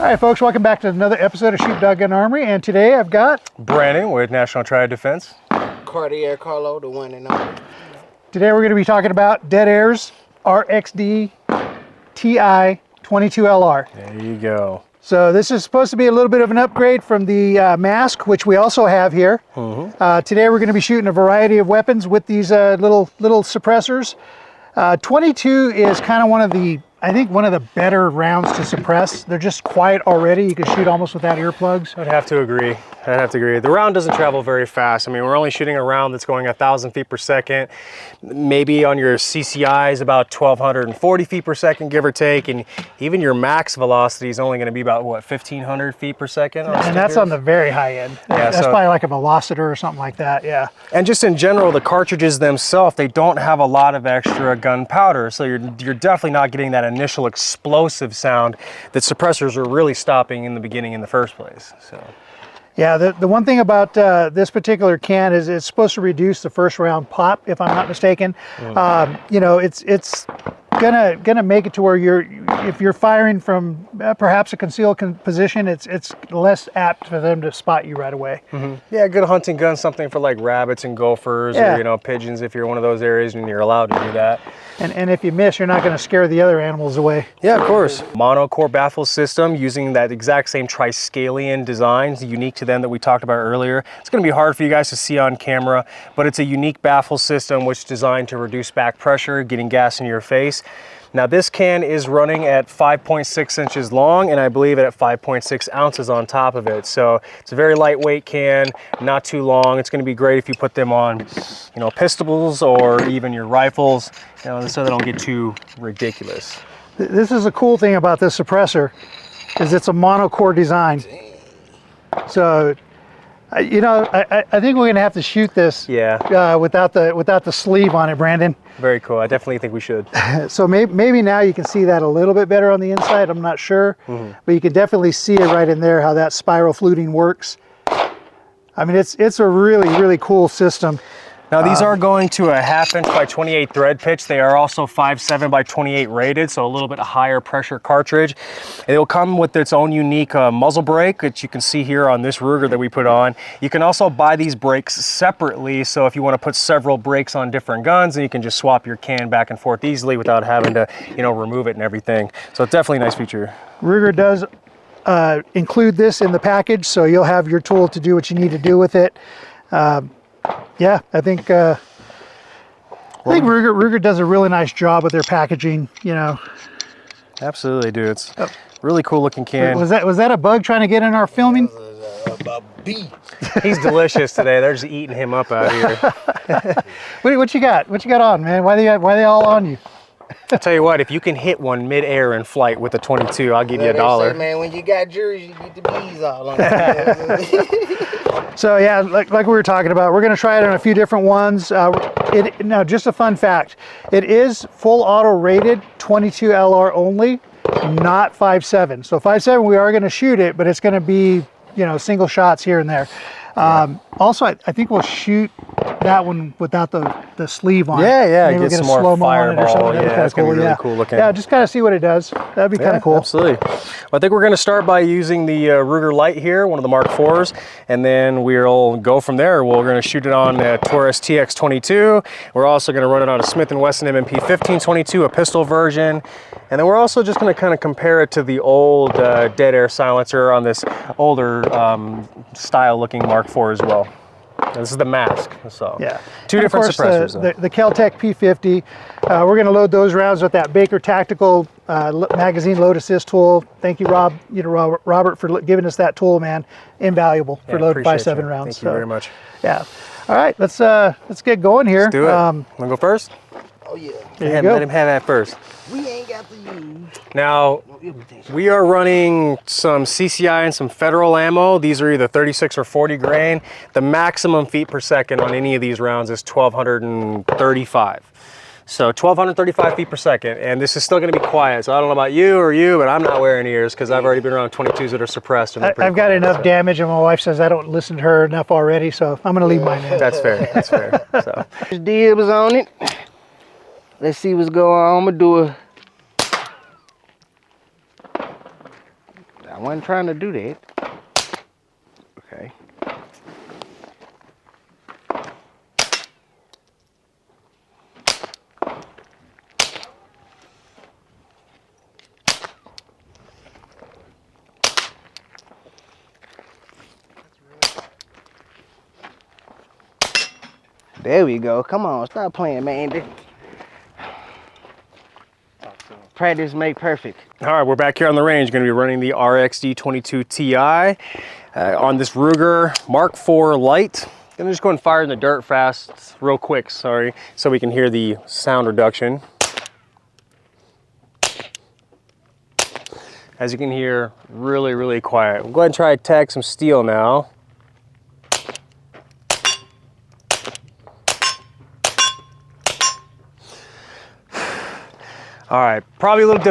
All right, folks, welcome back to another episode of Sheepdog Gun Armory, and today I've got Brandon with National Triad Defense. Cartier Carlo, the one and only. Today we're going to be talking about Dead Air's RXD TI 22LR. There you go. So this is supposed to be a little bit of an upgrade from the mask, which we also have here. Today we're going to be shooting a variety of weapons with these little suppressors. 22 is kind of one of the, I think, one of the better rounds to suppress. They're just quiet already. You can shoot almost without earplugs. I'd have to agree. The round doesn't travel very fast. I mean, we're only shooting a round that's going 1,000 feet per second. Maybe on your CCI is about 1,240 feet per second, give or take. And even your max velocity is only going to be about, what, 1,500 feet per second? And that's on the very high end. Yeah, that's probably like a velocitor or something like that, yeah. And just in general, the cartridges themselves, they don't have a lot of extra gunpowder. So you're definitely not getting that initial explosive sound that suppressors are really stopping in the beginning in the first place. So. Yeah, the one thing about this particular can is it's supposed to reduce the first round pop, if I'm not mistaken. You know, it's gonna make it to where if you're firing from perhaps a concealed position, it's less apt for them to spot you right away. Yeah, good hunting gun, something for like rabbits and gophers, or, you know, pigeons if you're one of those areas and you're allowed to do that. And if you miss, you're not going to scare the other animals away. Yeah, of course. Monocore baffle system using that exact same Triskelion designs, unique to them that we talked about earlier. It's going to be hard for you guys to see on camera, but it's a unique baffle system which is designed to reduce back pressure, getting gas in your face. Now this can is running at 5.6 inches long, and I believe at 5.6 ounces on top of it. So it's a very lightweight can, not too long. It's going to be great if you put them on, you know, pistols or even your rifles, you know, so they don't get too ridiculous. This is a cool thing about this suppressor, is it's a monocore design. So, you know, I think we're going to have to shoot this without the sleeve on it, Brandon. Very cool. I definitely think we should. So maybe now you can see that a little bit better on the inside. I'm not sure, but you can definitely see it right in there, how that spiral fluting works. I mean, it's a really cool system. Now these are going to a 1/2 inch by 28 thread pitch. They are also 5.7 by 28 rated, so a little bit higher pressure cartridge. It will come with its own unique muzzle brake, which you can see here on this Ruger that we put on. You can also buy these brakes separately, so if you want to put several brakes on different guns, then you can just swap your can back and forth easily without having to, you know, remove it and everything. So it's definitely a nice feature. Ruger does include this in the package, so you'll have your tool to do what you need to do with it. Yeah, I think Ruger does a really nice job with their packaging, you know. Absolutely, dude. It's a really cool looking can. Was that a bug trying to get in our filming? A bee. He's delicious today. They're just eating him up out here. What you got? What you got on, man? Why they all on you? I'll tell you what, if you can hit one mid-air in flight with a 22, I'll give you $1. Say, man, when you got juries, you get the bees all on you. So yeah, like we were talking about, we're going to try it on a few different ones. Now, just a fun fact, it is full auto rated 22 LR only, not 5.7. So 5.7, we are going to shoot it, but it's going to be, you know, single shots here and there. Also, I think we'll shoot that one without the sleeve on. Yeah, maybe get some more fireball. Yeah, it's gonna be really cool looking. Yeah, just kind of see what it does. That'd be kind of cool. Absolutely. Well, I think we're going to start by using the Ruger Light here, one of the Mark IVs, and then we'll go from there. We're going to shoot it on a Taurus TX22. We're also going to run it on a Smith & Wesson M&P 1522, a pistol version, and then we're also just going to kind of compare it to the old Dead Air silencer on this older style-looking Mark IV as well. This is the mask, so yeah, two different suppressors. The Kel-Tec P50. We're going to load those rounds with that Baker Tactical magazine load assist tool. Thank you, Robert, for giving us that tool, man. Invaluable for loading 5.7 rounds. Thank you very much. Yeah. All right, let's get going here. Let's do it. Want to go first? Oh yeah. There you go. Let him have that first. We ain't got to use. Now, we are running some CCI and some Federal ammo. These are either 36 or 40 grain. The maximum feet per second on any of these rounds is 1,235. So 1,235 feet per second, and this is still going to be quiet. So I don't know about you or you, but I'm not wearing ears because I've already been around 22s that are suppressed. And I've got enough damage, and my wife says I don't listen to her enough already, so I'm going to leave mine in. That's fair. That's fair. So There's dibs on it. Let's see what's going on. I'm gonna do a I wasn't trying to do that. Okay. There we go. Come on, stop playing, man. Practice make perfect. All right, we're back here on the range. Going to be running the RXD22 TI on this Ruger Mark IV Lite. Gonna just go and fire in the dirt fast, real quick, sorry, so we can hear the sound reduction. As you can hear, really, really quiet. We'll go ahead and try to tag some steel now. All right, probably a little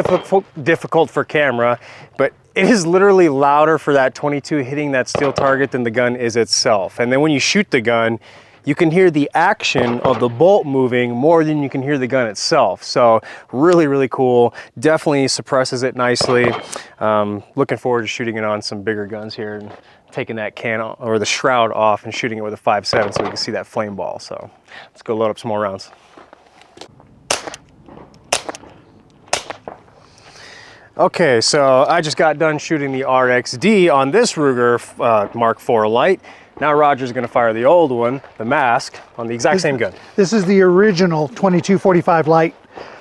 difficult for camera, but it is literally louder for that 22 hitting that steel target than the gun is itself. And then when you shoot the gun, you can hear the action of the bolt moving more than you can hear the gun itself. So really, really cool. Definitely suppresses it nicely. Looking forward to shooting it on some bigger guns here and taking that can or the shroud off and shooting it with a 5.7 so we can see that flame ball. So let's go load up some more rounds. Okay, so I just got done shooting the RXD on this Ruger Mark IV Lite. Now Roger's gonna fire the old one, the Mask, on the exact same gun. This is the original 2245 Lite.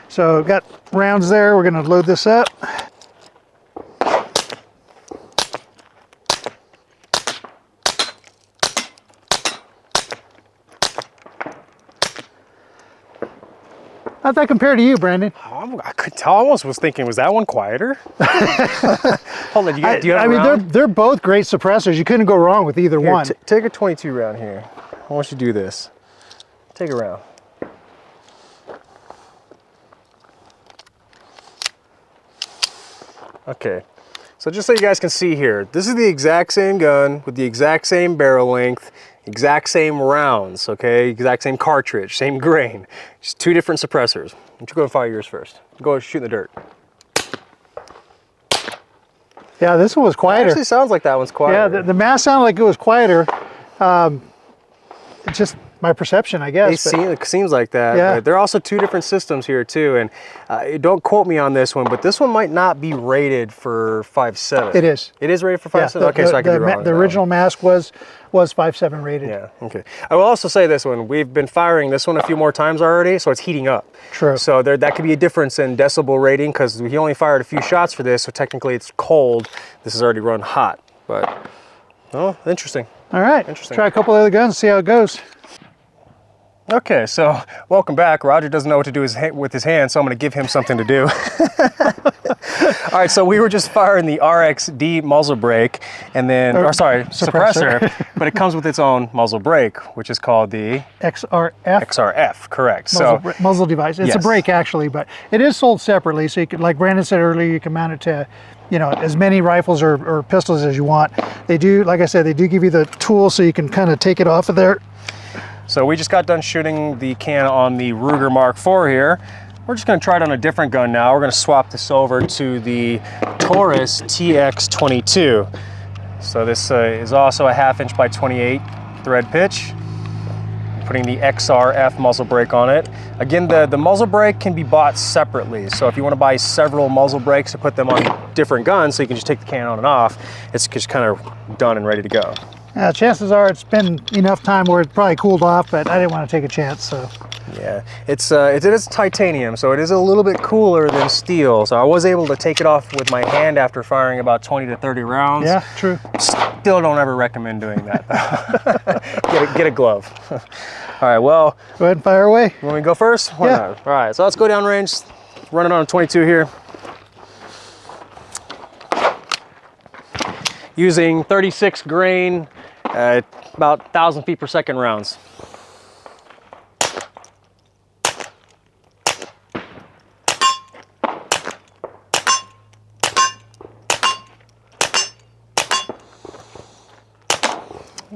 So got rounds there, we're gonna load this up. How'd that compare to you, Brandon? I could tell, I almost was thinking, was that one quieter? Hold on, do you have I a mean, round? they're both great suppressors. You couldn't go wrong with either Here, one. Take a 22 round here. I want you to do this. Take a round. Okay, so just so you guys can see here, this is the exact same gun with the exact same barrel length, exact same rounds, okay? Exact same cartridge, same grain. Just two different suppressors. Why don't you go and fire yours first? Go shoot in the dirt. Yeah, this one was It quieter. actually sounds like that one's quieter. Yeah, the Mask sounded like it was quieter. It's just my perception, I guess. It seems like that. Yeah. But there are also two different systems here too, and don't quote me on this one, but this one might not be rated for 5.7. It is. It is rated for 5.7? Yeah, Okay, so I could be wrong. The original Mask was 5.7 rated. Yeah, okay. I will also say this one, we've been firing this one a few more times already, so it's heating up. True. So that could be a difference in decibel rating, because he only fired a few shots for this, so technically it's cold. This is already run hot, but, oh, interesting. All right, Interesting. try a couple other guns, see how it goes. Okay, so welcome back. Roger doesn't know what to do with his hands, so I'm going to give him something to do. All right, so we were just firing the RXD muzzle brake, and then, suppressor, but it comes with its own muzzle brake, which is called the XRF. XRF, correct. Muzzle device. It's yes. a brake actually, but it is sold separately. So you could, like Brandon said earlier, you can mount it to, you know, as many rifles or pistols as you want. They do, like I said, they do give you the tool so you can kind of take it off of there. So we just got done shooting the can on the Ruger Mark IV here. We're just going to try it on a different gun now. We're going to swap this over to the Taurus TX22. So this is also a 1/2 inch by 28 thread pitch. Putting the XRF muzzle brake on it. Again, the muzzle brake can be bought separately. So if you want to buy several muzzle brakes to put them on different guns, so you can just take the can on and off, it's just kind of done and ready to go. Chances are it's been enough time where it probably cooled off, but I didn't want to take a chance, so. Yeah, it is titanium, so it is a little bit cooler than steel. So I was able to take it off with my hand after firing about 20 to 30 rounds. Yeah, true. Still don't ever recommend doing that. Get a glove. All right, well. Go ahead and fire away. You want me to go first? Why Yeah. not? All right, so let's go down range, run it on a 22 here. Using 36 grain, about 1,000 feet per second rounds.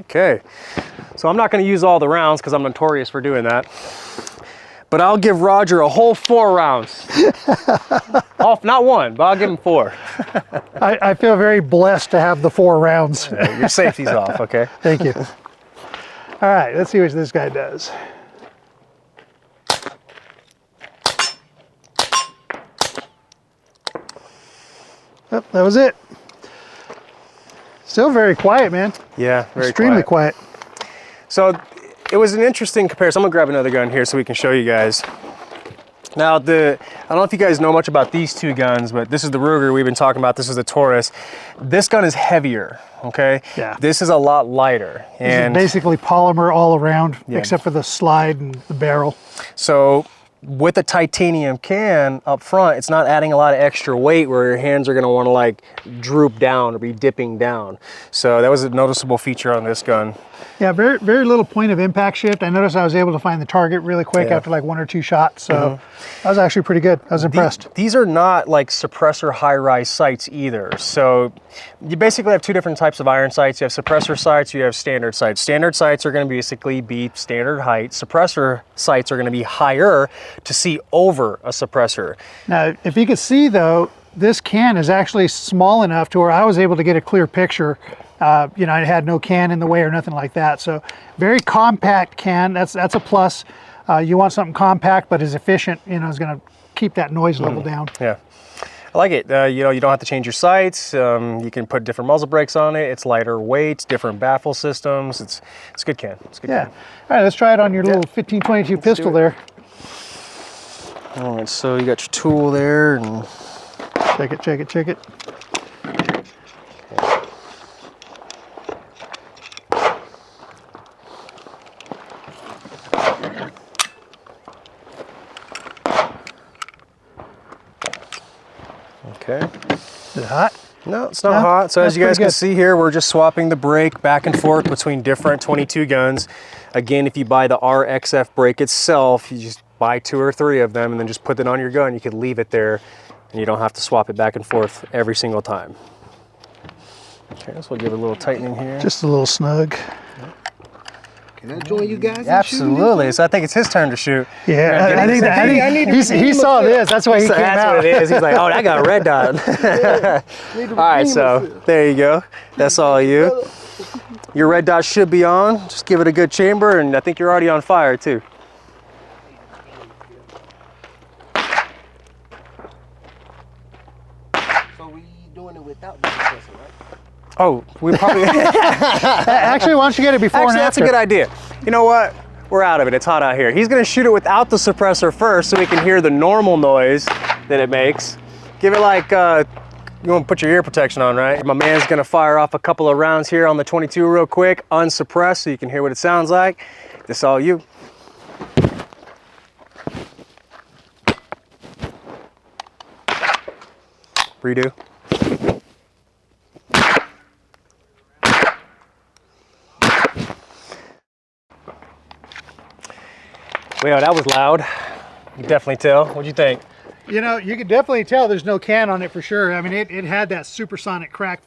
Okay, so I'm not going to use all the rounds because I'm notorious for doing that. but I'll give Roger a whole 4 rounds. Off, not 1, but I'll give him 4. I feel very blessed to have the 4 rounds. Your safety's off, okay? Thank you. All right, let's see what this guy does. Oh, that was it. Still very quiet, man. Yeah, very extremely quiet. So it was an interesting comparison. I'm gonna grab another gun here so we can show you guys. Now, I don't know if you guys know much about these 2 guns, but this is the Ruger we've been talking about. This is the Taurus. This gun is heavier, okay? Yeah. This is a lot lighter. And this is basically polymer all around, except for the slide and the barrel. so with a titanium can up front, it's not adding a lot of extra weight where your hands are gonna wanna like droop down or be dipping down. So that was a noticeable feature on this gun. Yeah, very, very little point of impact shift. I noticed I was able to find the target really quick after like 1 or 2 shots. So that was actually pretty good. I was impressed. These are not like suppressor high-rise sights either. So you basically have 2 different types of iron sights. You have suppressor sights, you have standard sights. Standard sights are gonna basically be standard height. Suppressor sights are gonna be higher to see over a suppressor. Now, if you could see though, this can is actually small enough to where I was able to get a clear picture. You know, I had no can in the way or nothing like that. So very compact can, that's a plus. You want something compact but is efficient, you know, is gonna keep that noise level down. Yeah, I like it. You know, you don't have to change your sights. You can put different muzzle brakes on it. It's lighter weight, different baffle systems. It's a good can. It's a good can. All right, let's try it on your little 1522 pistol there. All right, so you got your tool there, and check it, check it, check it. okay. Is it hot? No, it's not hot. So as you guys can see here, we're just swapping the brake back and forth between different 22 guns. Again, if you buy the RXF brake itself, you just buy 2 or 3 of them and then just put it on your gun. You can leave it there and you don't have to swap it back and forth every single time. Okay, so we'll give it a little tightening here. Just a little snug. Can I join you guys? Absolutely. So I think it's his turn to shoot. Yeah, I think he saw this. That's why he came out. That's what it is. He's like, oh, that got a red dot. All right, so there you go. That's all you. Your red dot should be on. Just give it a good chamber, and I think you're already on fire too. So we doing it without the compressor, right? Oh, we probably... Actually, why don't you get it before and that's after? a good idea. You know what? We're out of it. It's hot out here. He's going to shoot it without the suppressor first so we can hear the normal noise that it makes. Give it like, you want to put your ear protection on, right? My man's going to fire off a couple of rounds here on the 22 real quick, unsuppressed, so you can hear what it sounds like. This all you. Redo. Well, that was loud. You can definitely tell. What'd you think? You know, you can definitely tell there's no can on it for sure. I mean, it had that supersonic crack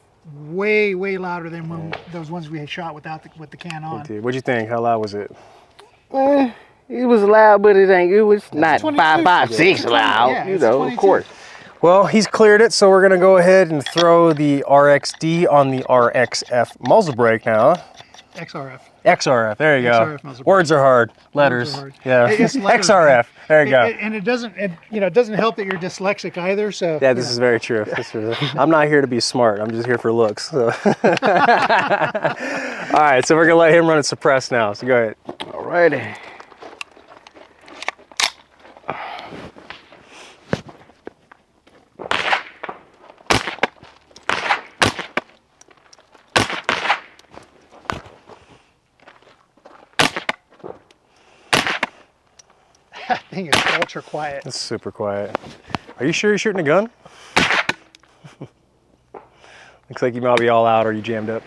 way, way louder than when those ones we had shot without with the can on. What'd you think? How loud was it? It was loud, but it was not 22. 5.56 loud, Yeah, you it's know, 22. of course. Well, he's cleared it, so we're gonna go ahead and throw the RXD on the RXF muzzle brake now. XRF. XRF, there you XRF go. muzzle brake. Words are hard. Letters. Words are hard. Yeah. It's letters. XRF. There you go. And it doesn't, you know, it doesn't help that you're dyslexic either. So Yeah, this is very true. I'm not here to be smart. I'm just here for looks. So. All right, so we're gonna let him run it suppressed now. So go ahead. All righty. Dang, it's ultra quiet. It's super quiet. Are you sure you're shooting a gun? Looks like you might be all out or you jammed up.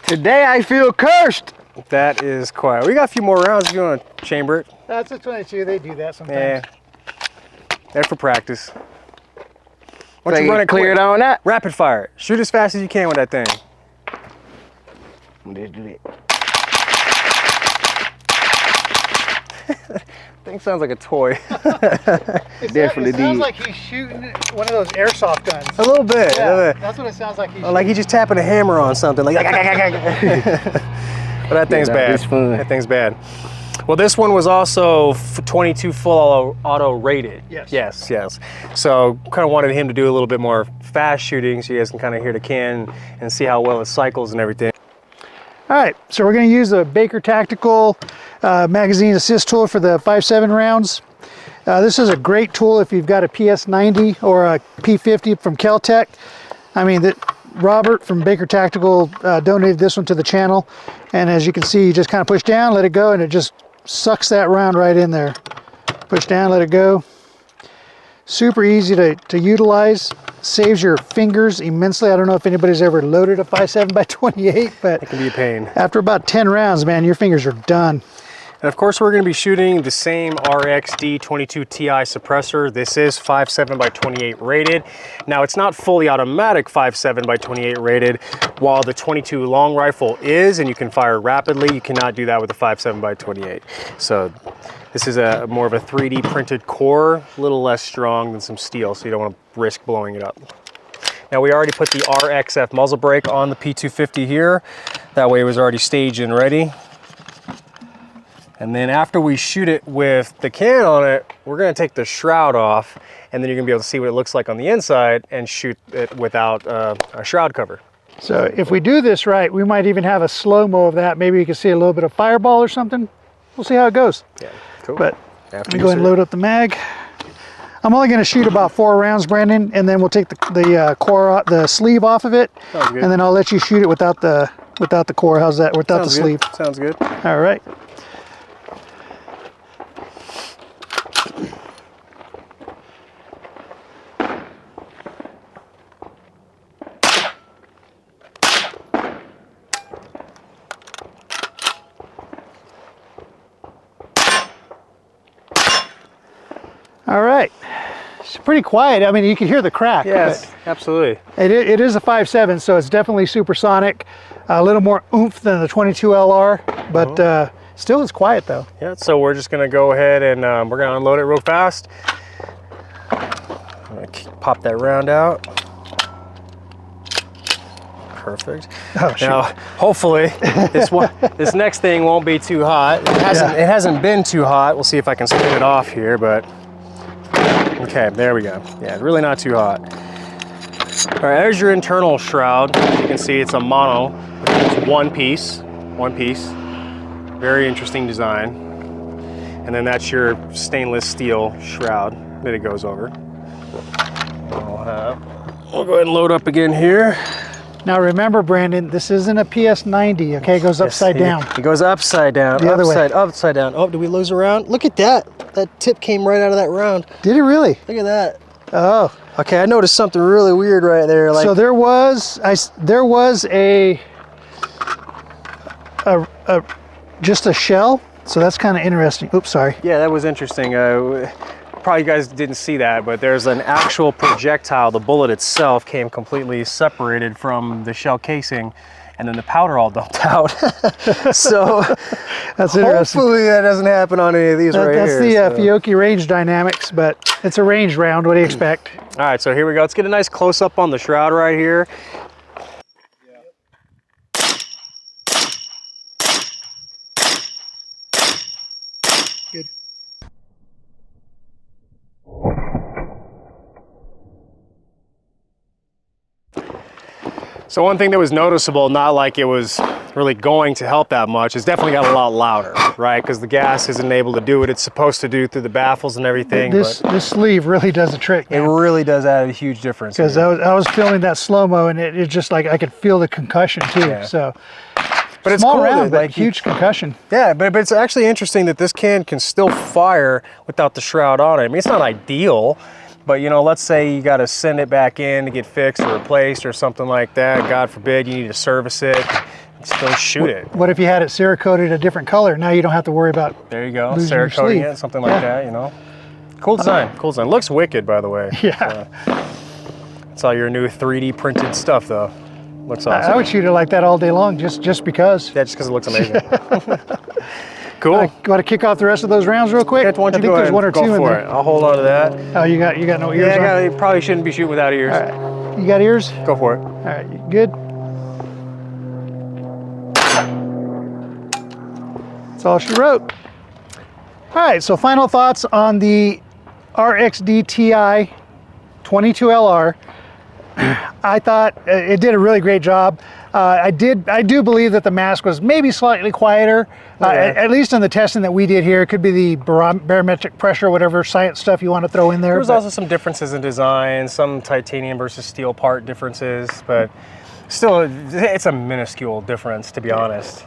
Today I feel cursed. That is quiet. We got a few more rounds if you want to chamber it. That's a 22. They do that sometimes. Yeah. There for practice. Why So don't you run it clear it quick? on that? Rapid fire. Shoot as fast as you can with that thing. Let's do it. Thing sounds like a toy. It sounds like he's shooting one of those airsoft guns. A little bit. Yeah, A little bit. that's what it sounds like. Like he's just tapping a hammer on something. Like, but that thing's bad. It's fun. That thing's bad. Well, this one was also 22 full auto rated. Yes. Yes, yes. So kind of wanted him to do a little bit more fast shooting so you guys can kind of hear the can and see how well it cycles and everything. All right, so we're going to use the Baker Tactical magazine assist tool for the 5.7 rounds. This is a great tool if you've got a PS90 or a P50 from Kel-Tec. I mean, Robert from Baker Tactical donated this one to the channel, and as you can see, you just kind of push down, let it go, and it just sucks that round right in there. Push down, let it go. Super easy to utilize. Saves your fingers immensely. I don't know if anybody's ever loaded a 5.7x28, but It can be a pain. after about 10 rounds, man, your fingers are done. And of course, we're going to be shooting the same RXD22 TI suppressor. This is 5.7x28 rated. Now, it's not fully automatic 5.7x28 rated, while the 22 long rifle is, and you can fire rapidly. You cannot do that with the 5.7x28. So this is a more of a 3D printed core, a little less strong than some steel, so you don't want to risk blowing it up. Now, we already put the RXF muzzle brake on the P250 here. That way it was already staged and ready. And then after we shoot it with the can on it, we're gonna take the shroud off, and then you're gonna be able to see what it looks like on the inside and shoot it without a shroud cover. So if we do this right, we might even have a slow-mo of that. Maybe you can see a little bit of fireball or something. We'll see how it goes. Yeah, cool. But After let me go ahead and load up the mag. I'm only going to shoot about 4 rounds, Brandon, and then we'll take the sleeve off of it, Sounds good. and then I'll let you shoot it without the core. How's that? Without the sleeve. Sounds good. All right. All right. It's pretty quiet. I mean, you can hear the crack. Yes, absolutely. It is a 5.7, so it's definitely supersonic. A little more oomph than the 22 LR, but still it's quiet though. Yeah, so we're just gonna go ahead and we're gonna unload it real fast. I'm gonna pop that round out. Perfect. Oh, shoot. Now, hopefully, this next thing won't be too hot. It hasn't been too hot. We'll see if I can spin it off here, but okay, there we go. Yeah, really not too hot. All right, there's your internal shroud. You can see it's a mono. It's one piece. Very interesting design. And then that's your stainless steel shroud that it goes over. We'll go ahead and load up again here. Now remember, Brandon, this isn't a PS90, okay? It goes upside down. It goes upside down, The other way. upside down. Oh, did we lose a round? Look at that. That tip came right out of that round. Did it really? Look at that. Oh. Okay, I noticed something really weird right there. Like, So there was just a shell. So that's kind of interesting. Oops, sorry. yeah, that was interesting. Probably you guys didn't see that, but there's an actual projectile. The bullet itself came completely separated from the shell casing, and then the powder all dumped out. So That's interesting. hopefully that doesn't happen on any of these right That's here. the Fiocchi range dynamics, but it's a range round. What do you expect? All right, so here we go. Let's get a nice close up on the shroud right here. Good. So one thing that was noticeable, not like it was really going to help that much, is definitely got a lot louder, right? Because the gas isn't able to do what it's supposed to do through the baffles and everything. This sleeve really does a trick. It really does add a huge difference. Because I was filming that slow-mo, and it just like I could feel the concussion too. Yeah. So But it's small cool round, that, but like, huge concussion. Yeah, but it's actually interesting that this can still fire without the shroud on it. I mean, it's not ideal, but you know, let's say you got to send it back in to get fixed or replaced or something like that. God forbid you need to service it. Still shoot it. What if you had it Cerakoted a different color? Now you don't have to worry about. There you go, losing your Cerakoting sleeve. it, something like that, you know. Cool design, cool design. Looks wicked, by the way. Yeah. It's all your new 3D printed stuff, though. Looks awesome. I would shoot it like that all day long, just because. Yeah, just because it looks amazing. Cool. Want to kick off the rest of those rounds real quick? Yeah, why don't you I think go there's ahead one or and go two in for there. it. I'll hold on to that. Oh, you got no ears Yeah, on? you probably shouldn't be shooting without ears. All right. You got ears? Go for it. All right, you good? That's all she wrote. All right, so final thoughts on the RXD TI 22LR. I thought it did a really great job. I do believe that the mask was maybe slightly quieter, at least in the testing that we did here. It could be the barometric pressure, whatever science stuff you want to throw in there. There was also some differences in design, some titanium versus steel part differences, but still, it's a minuscule difference, to be honest.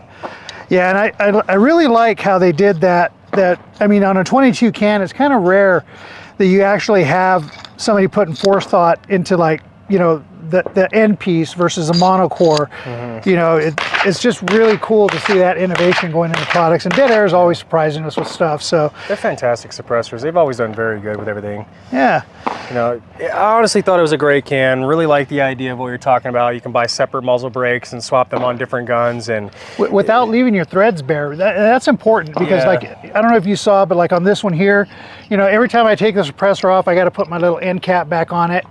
Yeah, and I really like how they did that. I mean, on a 22 can, it's kind of rare that you actually have somebody putting forethought into, like, you know, the end piece versus a monocore. You know, it's just really cool to see that innovation going into products. And Dead Air is always surprising us with stuff. So they're fantastic suppressors. They've always done very good with everything. yeah. You know, I honestly thought it was a great can. Really like the idea of what you're talking about. You can buy separate muzzle brakes and swap them on different guns, and without leaving your threads bare. That's important because, Yeah. like, I don't know if you saw, but like on this one here, you know, every time I take the suppressor off, I got to put my little end cap back on it,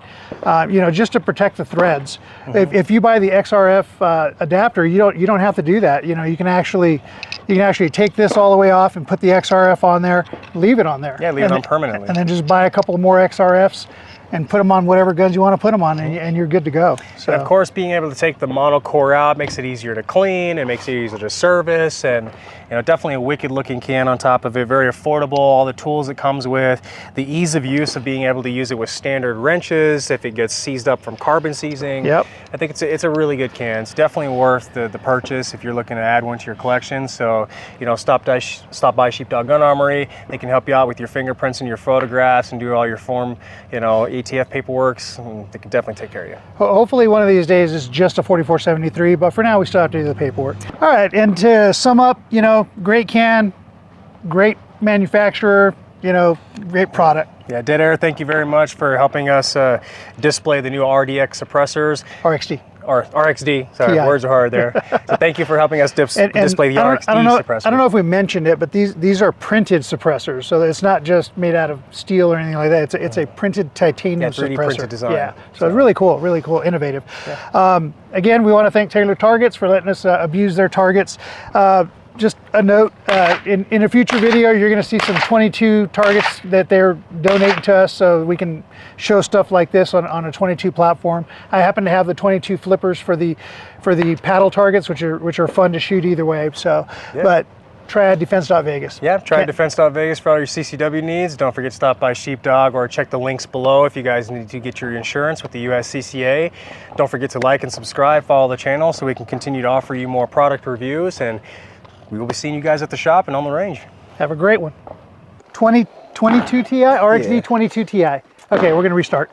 you know, just to protect the threads. If you buy the XRF adapter, you don't have to do that. You know, you can actually take this all the way off and put the XRF on there, leave it on there. Yeah, leave it on permanently. And then just buy a couple more XRFs and put them on whatever guns you want to put them on, and you're good to go. So And of course, being able to take the monocore out makes it easier to clean, it makes it easier to service, and you know, definitely a wicked looking can on top of it, very affordable, all the tools it comes with, the ease of use of being able to use it with standard wrenches if it gets seized up from carbon seizing. Yep. I think it's a really good can. It's definitely worth the purchase if you're looking to add one to your collection. So, you know, stop by Sheepdog Gun Armory. They can help you out with your fingerprints and your photographs and do all your form, you know, ATF paperworks. And they can definitely take care of you. hopefully one of these days it's just a 4473, but for now we still have to do the paperwork. All right, and to sum up, you know, great can, great manufacturer, you know, great product. Yeah, Dead Air, thank you very much for helping us display the new RDX suppressors. RXD. Or RXD, sorry, TI. words are hard there. So thank you for helping us display the RXD suppressor. I don't know if we mentioned it, but these are printed suppressors, so it's not just made out of steel or anything like that. It's a printed titanium 3D suppressor. printed design. Yeah, so it's really cool, innovative. Yeah. Again, we want to thank Taylor Targets for letting us abuse their targets. Just a note, in a future video, you're going to see some 22 targets that they're donating to us so we can show stuff like this on a 22 platform. I happen to have the 22 flippers for the paddle targets, which are fun to shoot either way. So, yeah. But try defense.vegas. Yeah, try defense.vegas for all your CCW needs. Don't forget to stop by Sheepdog or check the links below if you guys need to get your insurance with the USCCA. Don't forget to like and subscribe, follow the channel so we can continue to offer you more product reviews, and we will be seeing you guys at the shop and on the range. Have a great one. 2022 Ti, RXD 22 Ti. Okay, we're going to restart.